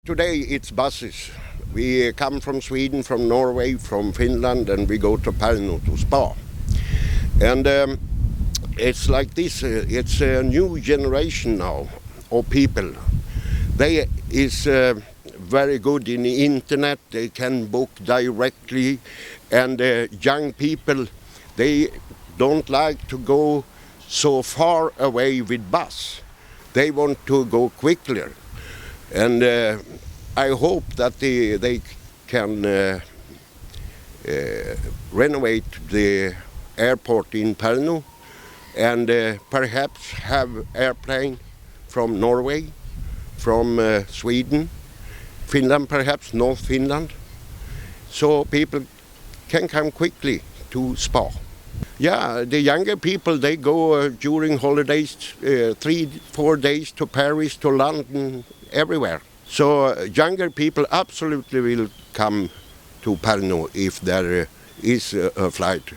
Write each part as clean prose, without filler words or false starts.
Today it's buses. We come from Sweden, from Norway, from Finland, and we go to Pärnu to Spa. And it's like this, it's a new generation now of people. They is very good in the internet, they can book directly, and young people, they don't like to go so far away with bus. They want to go quicker. And I hope that they can renovate the airport in Pärnu and perhaps have airplane from Norway, from Sweden, Finland perhaps, North Finland, so people can come quickly to Spa. Yeah, the younger people, they go during holidays 3-4 days to Paris, to London, everywhere. So younger people absolutely will come to Pärnu if there is a flight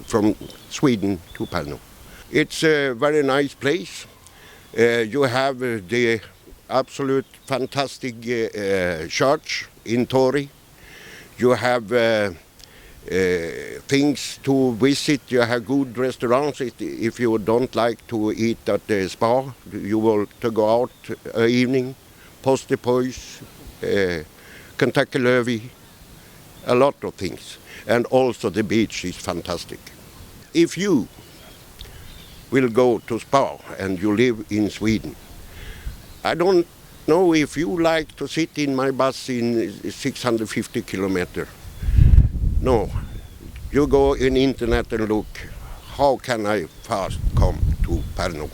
from Sweden to Pärnu. It's a very nice place. You have the absolute fantastic church in Tori. You have things to visit. You have good restaurants. If you don't like to eat at the Spa, you will to go out evening. Postipois, Kentucky Lövy, a lot of things. And also the beach is fantastic. If you will go to Spa and you live in Sweden, I don't know if you like to sit in my bus in 650 kilometers. No, you go in internet and look, how can I fast come to Pärnu?